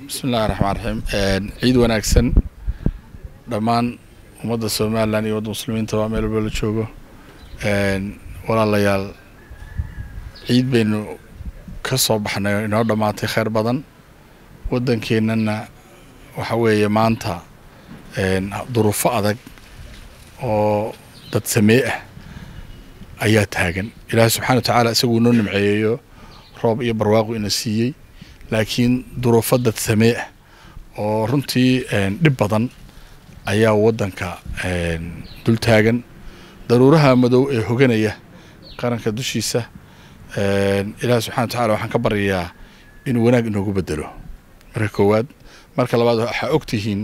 بسم الله الرحمن الرحيم عيد وناكسن دمان ومدى سومالان iyo muslimiinta waa meel walba la joogo walaalayaal ciid baynu ka soo baxnay inoo dhamaatay khayr badan wadankeenana waxa weeye maanta duruufo adag oo dad samee ah ayaa taagan ilaahay subxaanahu wa ta'aala isagu noo nimceeyo roob iyo barwaaqo ina siiyay laakiin duruufo dad samee ah oo runtii dhib badan ayaa wadanka dul taagan daruuraha madow ee hoganaya qaranka dushiisa ilaahay subxaanahu wa ta'aala waxaan ka baryayaa inuu wanaag inoogu bedelo marka koowaad marka labaad waxa ogtihiin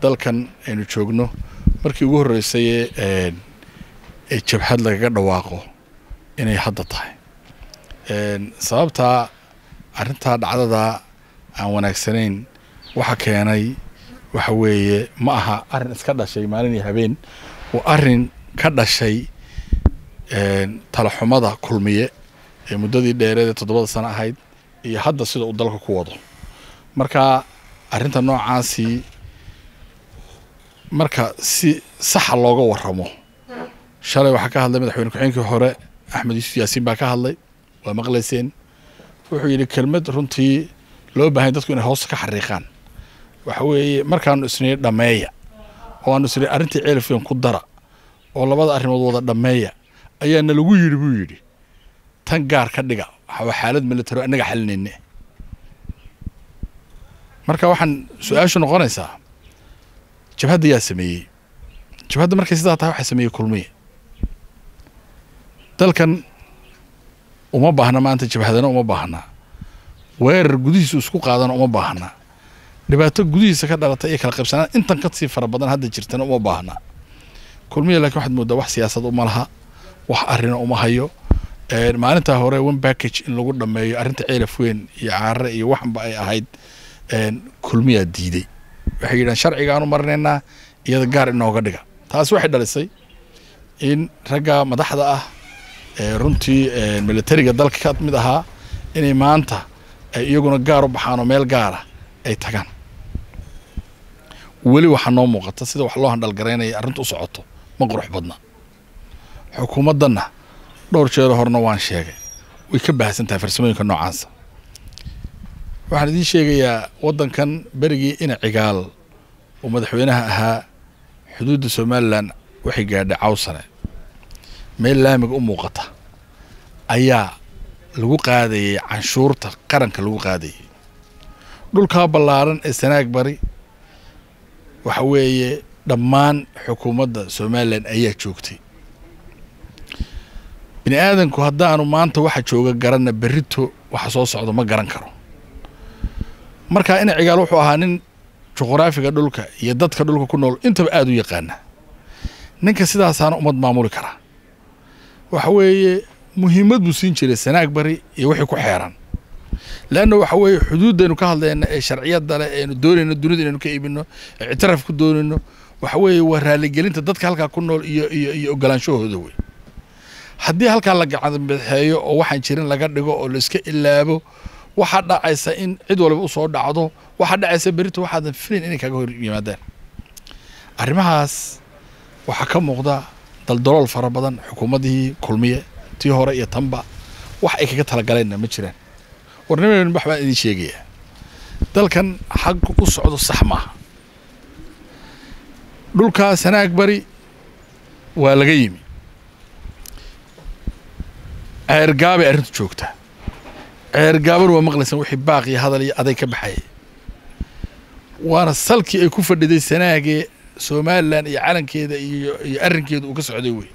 dalkan aynu joogno markii ugu horeysay ee jabhad laga dhawaaqo inay hadda tahay sababta arinta dhacdada aan wanaagsanayn waxa keenay waxa weeye ma aha arin iska dhashay maalin iyo habeen oo arin ka dhashay talaxumada kulmiye ee muddadii dheereed 7 sano ahayd iyo hadda sida uu dalka ku wado marka arinta noocaasi marka si sax looga waramo shalay waxa ka hadlay madaxweyne ku-xigeenkii hore Axmed Yuusuf Yaasiin baa ka hadlay waa maqlayseen wuxuu yiri kelmad runtii loo baahan dadku inay hoos ka xariiqaan waxa weeye markaan isnii dhameeya oo aan isnii arintii ceelfeen ku dara oo labada arimood wada dhameeya ayaana lagu yiri buu yiri tan gaar ka dhiga waxa xaalad military anaga xalinayna marka waxaan su'aashu noqonaysaa jabhadda yaa sameeyay jabhadda markay sidaa tahay waxa sameeyay kulmiye dalkan uma baahna maanta jabhadana uma baahna weerar gudihiisa isku qaadana uma baahna dhibaato gudihiisa ka dhalatay ee kala qabsanaan intan ka sii fara badan hadda jirtana uma baahna kulmiye laakiin waxaad moodaa wax siyaasad uma laha wax arrin uma hayo maalinta hore one package in lagu dhameeyo arinta ceelaf weyn iyo caare iyo waxba ay ahayd kulmiye diiday waxay yiraahdeen sharciga aanu marneynaa iyada gaar inooga dhiga taas waxay dhalisay in ragga madaxda ah runtii militariga dalka ka mid ahaa inay maanta ay iyaguna gaar u baxaan oo meel gaar ah ay tagaan wali waxa noo muuqata sida wax loo handal gareynay arintu u socoto ma qurux badna xukuumadana dhowr jeer horna waan sheegay way ka baahsan tahay farsamooyinka noocaas waxaan idin sheegayaa wadankan berigii in cigaal oo madaxweynaha ahaa xuduudda Soomaaliland waxay gaadhay cawsane meel laamiga u muuqata ayaa lagu qaadayay canshuurta qaranka lagu qaadayay dhulka ballaaran ee Sanaag bari waxa weeye dhammaan xukuumadda Soomaaliland ayaa joogtay bini aadanku haddaanu maanta waxa jooga garanna berrito waxa soo socdo ma garan karo marka in cigaal wuxuu ahaa nin juqraafiga dhulka iyo dadka dhulka ku nool intaba aad u yaqaana ninka sidaas aan umad maamuli kara waxa weeye muhiimad buu siin jiray Sanaag bari iyo wixii ku xeeran laana waxa weeye xuduudaynu ka hadlayna ee sharciyada leh ee doonayna dunida inaynu ka iibino ictiraaf ku doonayno waxa weeye waa raali gelinta dadka halka ku nool iyo ogolaanshahooda way haddii halka la gacan bixeeyo oo waxaan jirin laga dhigo oo la iska ilaabo waxa dhacaysa in cid walba u soo dhacdo waxa dhacaysa berito waxaadan firin inay kaga hor yimaadaan arrimahaas waxa ka muuqda daldalool fara badan xukuumadii kulmiye tii hore iyo tanba wax ay kaga tala galeen ma jiraan warnimada wax baan idin sheegaya dalkan xaq u socdo sax ma dhulka Sanaag bari waa laga yimi ceergaabe arintu joogta ceergaaban waa maqlaysan wixii baaqi hadal iyo aday ka baxay waana salkii ay ku fadhiday Sanaage Soomaaliland iyo calankeeda iyo arrinkeedu uu ka socday way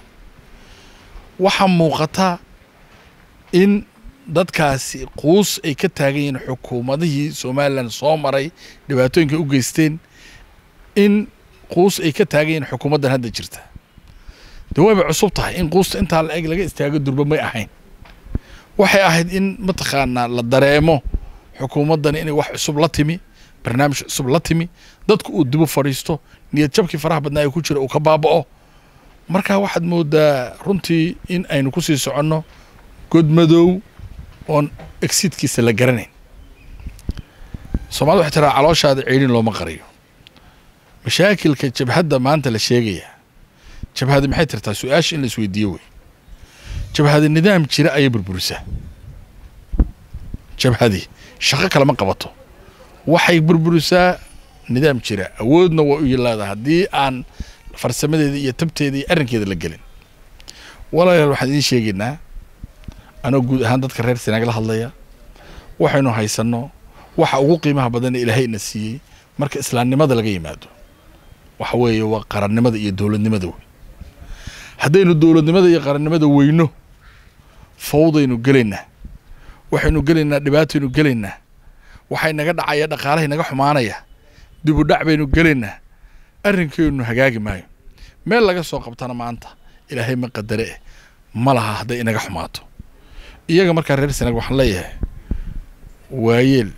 waxa muuqata in dadkaasi quus ay ka taagayeen xukuumadihii Soomaaliland soo maray dhibaatooyinka u geysteen in quus ay ka taagayeen xukuumaddan hadda jirta dawaba cusub tahay in quus inta la eeg laga istaago durba may ahayn waxay ahayd in mataqaana la dareemo xukuumaddan inay wax cusub la timi barnaamij cusub la timi dadku uu dib u fariisto niyad jabkii faraha badnaa ay ku jira uu ka baaba'o marka waxaad moodaa runtii in aynu ku sii soconno god madow on exitkiisa la garanayn Soomaalidu waxay tiraa calooshaada ceelin looma qariyo mashaakilka jabhadda maanta la sheegaya jabhada maxay tirtaa su'aash in la isweydiiyo way jabhada nidaam jira ay burburisaa jabhadi shaqo kale ma qabato waxay burburisaa nidaam jira awoodna waa u yeelada hadii aan farsamadeeda iyo tabteeda iyo arrinkeeda la gelin walaalayaal waxaan idin sheegaynaa anoo guud ahaan dadka reer Sanaag la hadlaya waxaynu haysano waxa ugu qiimaha badan Ilaahayna siiyay marka islaamnimada laga yimaado waxa weeye waa qarannimada iyo dawladnimada haddaynu dawladnimada iyo qarannimada weyno fawdaynu galeynaa waxaynu galeynaa dhibaataynu galeynaa waxay naga dhacaya dhaqaalaha naga xumaanaya dib u dhac baynu galeynaa arrinkeenu hagaagi maayo meel laga soo qabtana maanta Ilaahay ma qadare ma laha haday inaga xumaato iyaga marka reer Sanaag waxaan leeyahay waayeel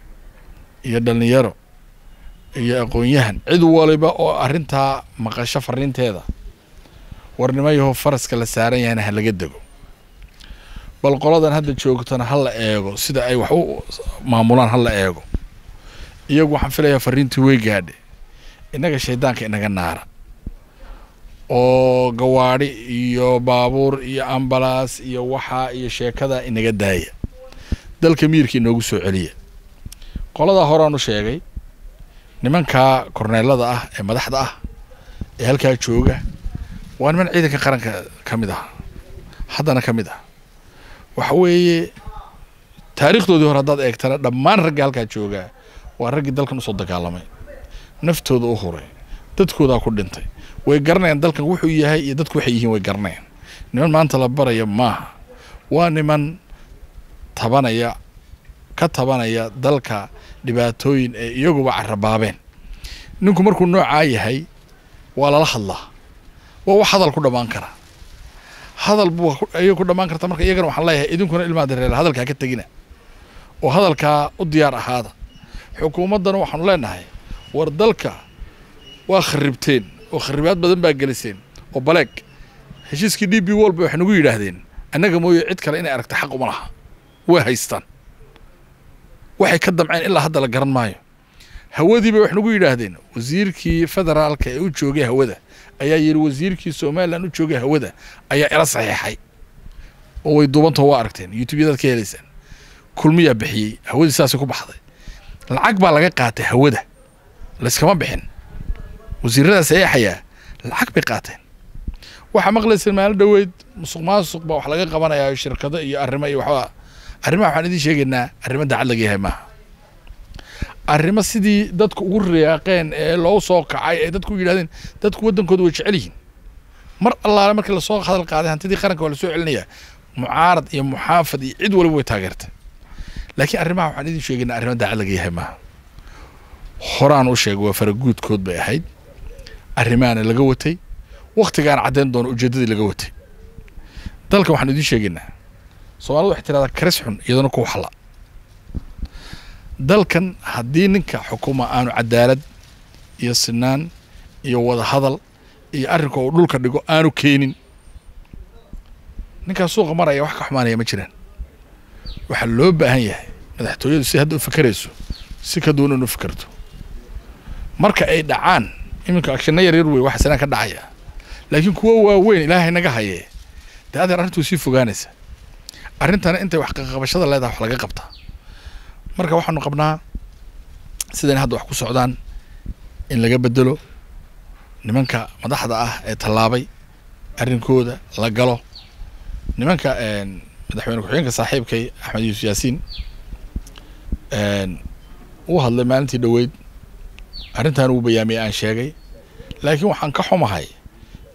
iyo dhalinyaro iyo aqoon-yahan cid waliba oo arinta maqasho fariinteeda warnimayo faraska la saaran yahay ha laga dago bal qoladan hadda joogtana hal la eego sida ay wax u maamulaan hal la eego iyagu waxaan filayaa fariintii way gaadhay inaga shaydaanka inaga naara oo gawaari iyo baabuur iyo ambalaas iyo waxa iyo sheekada inaga daaya dalka miirkii noogu soo celiya qolada horaan u sheegay nimanka korneelada ah ee madaxda ah ee halka jooga waa niman ciidanka qaranka kamid ah haddana kamid ah waxa weeye taariikhdoodii hore hadaad eegtana dhammaan ragga halka jooga waa raggi dalkan u soo dagaalamay naftooda u huray dadkooda ku dhintay way garanayaan dalkan wuxuu yahay iyo dadku waxay yihiin way garanayaan niman maanta la barayo maaha waa niman tabanaya dalka dhibaatooyin ee iyaguba carabaabeen ninku markuu nooca yahay waa la hadlaa waa wax hadal ku dhamaan kara hadal buu ay ku dhamaan karta marka iyagana waxaan leeyahay idinkuna ilmaha dareer hadalka ka tagina oo hadalka u diyaar ahaada xukuumadana waxaan leenahay war dalka waa kharibteen oo kharibaad badan baa galiseen oo baleeg heshiiskii DB World waxay nagu yiraahdeen annaga mooyo cid kale inay aragto xaq uma laha way haystaan waxay ka damceen ilaa hadda la garan maayo hawadiiba wax nagu yiraahdeen wasiirkii federaalka ee u joogay hawada ayaa yiri wasiirkii Soomaaliland u joogay hawada ayaa ila saxiixay oo way duubanta waa aragteen YouTube-yada ka helaysan kulmiya bixiyay hawadii saas ku baxday lacag baa laga qaatay hawada la iskama bixin wasiirada saxiixaya lacag bay qaateen waxa maqlaysan maal dhaweyd musuqmaasuq baa wax laga qabanayaa shirkado iyo arrimo iyo waxa arrimaha waxaan idin sheegaynaa arrimo dacad laga yahay maaha arrimo sidii dadku ugu riyaaqeen ee loo soo kacay ee dadku yiraahdeen dadku wadankooda way jecel yihiin mar allaale markii la soo hadal qaaday hantidii qaranka waa la soo celinaya mucaarad iyo muxaafad iyo cid waliba way taageertay laakiin arrimaha waxaan idin sheegaynaa arrimo dacad laga yahay maaha horaan u sheegay waa faraguudkood bay ahayd arrimaana laga watay waqtigaan cadeyn doon ujeedadii laga watay dalka waxaan idin sheegaynaa Soomaalidu waxay tiraahdaa karis xun iyadana ku waxla dalkan haddii ninka xukuma aanu cadaalad iyo sinaan iyo wada hadal iyo arrinka uu dhulka dhigo aanu keenin ninka suuqa maraya wax ka xumaanaya ma jiraan waxa loo baahan yahay madaxtooyadu si hadda u fakarayso si ka doonaan u fakarto marka ay dhacaan iminka action yar way wax sanad ka dhacaya laakiin kuwa waaweyn Ilaahay naga haye taada arrintu si fogaanaysa arrintana intay wax qabashada leedahay wax laga qabtaa marka waxaanu qabnaa sideen hadda wax ku socdaan in laga bedelo nimanka madaxda ah ee talaabay arrinkooda la galo nimanka madaxweyne ku-xigeenka saaxiibkay Axmed Yuusuf Yaasiin uu hadlay maalintii dhaweyd arrintan uu bayaamiyay aan sheegay laakiin waxaan ka xumahay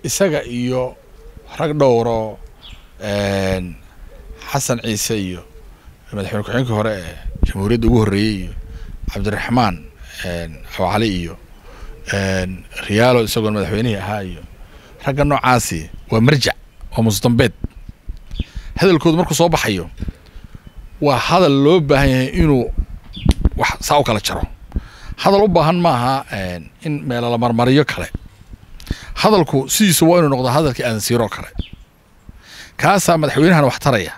isaga iyo rag dhowro Xasan Ciise iyo madaxweyne ku-xigeenka hore ee jamhuuriyadda ugu horeeyay Cabdiraxmaan Xawali iyo Riyaalo isagoo madaxweynaha ahaa iyo ragga noocaasi waa marjac oo mustambeed hadalkoodu markuu soo baxayo waa hadal loo baahan yahay inuu wax saa u kala jaro hadal u baahan maaha in meel la marmariyo kale hadalku sidiisu waa inuu noqdo hadalkii aan siiro kale kaasa madaxweynaha wax taraya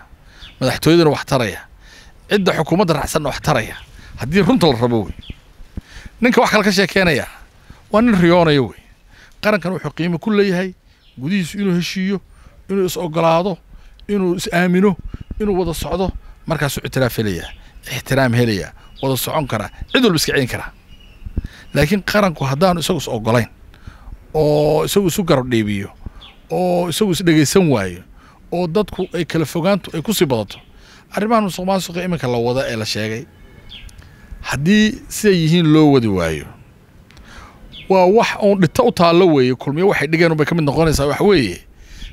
madaxtooyadana wax taraya cidda xukuumadda raacsan wax taraya haddii runta la rabo ninka wax kale ka sheekeynaya waa nin riyoonayo wey qarankan wuxuu qiimo ku leeyahay gudihiisu inuu heshiiyo inuu is ogolaado inuu is aamino inuu wada socdo markaasuu ictiraaf helaya ixtiraam helaya wada socon kara cid walba iska celin kara laakiin qaranku haddaanu isagu is ogolayn oo isagu isu garab dheebiyo oo isagu is dhegaysan waayo oo dadku ay kala fogaantu ay ku sii badato arrimahan musuqmaasuqa iminka la wada ee la sheegay haddii siday yihiin loo wadi waayo waa wax uun dhita u taallo weeye kulmiyo waxay dhigeen unbay ka mid noqonaysaa wax weeye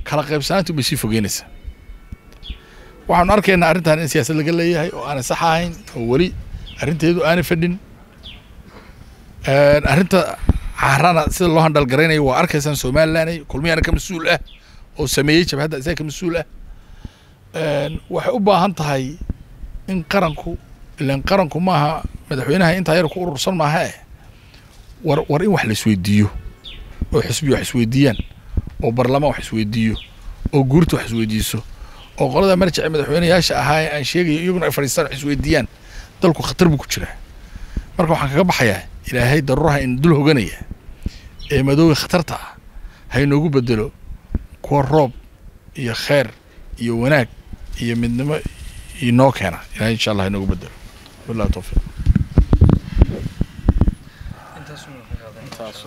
kala qaybsanaantu bay sii fogeynaysaa waxaanu arkaynaa arrintan in siyaasad laga leeyahay oo aanay sax ahayn oo weli arrinteedu aanay fadhin arrinta caarana sida loo handalgaraynayo waa arkaysaan somaliland kulmiyana ka mas-uul ah oo sameeyey jabhadda isaga ka mas-uul ah waxay u baahan tahay in qaranku ilaan qaranku maaha madaxweynaha intaa yar ku urursan maaha war in wax la isweydiiyo oo xisbiyo wax isweydiiyaan oo barlamaan wax isweydiiyo oo guurta wax isweydiiso oo qolada marjaca madaxweynayaasha ahaa aan sheegayo iyaguna ay fadhiistaan wax isweydiiyaan dalku khatar buu ku jiraa marka waxaan kaga baxayaa ilaahay daruuraha in dul hoganaya ee madowga khatarta ah ha inoogu bedelo kuwa roob iyo khayr iyo wanaag iyo midnimo inoo keena ilaahay insha allah inoogu bedelo wallahi tawfiiq intaas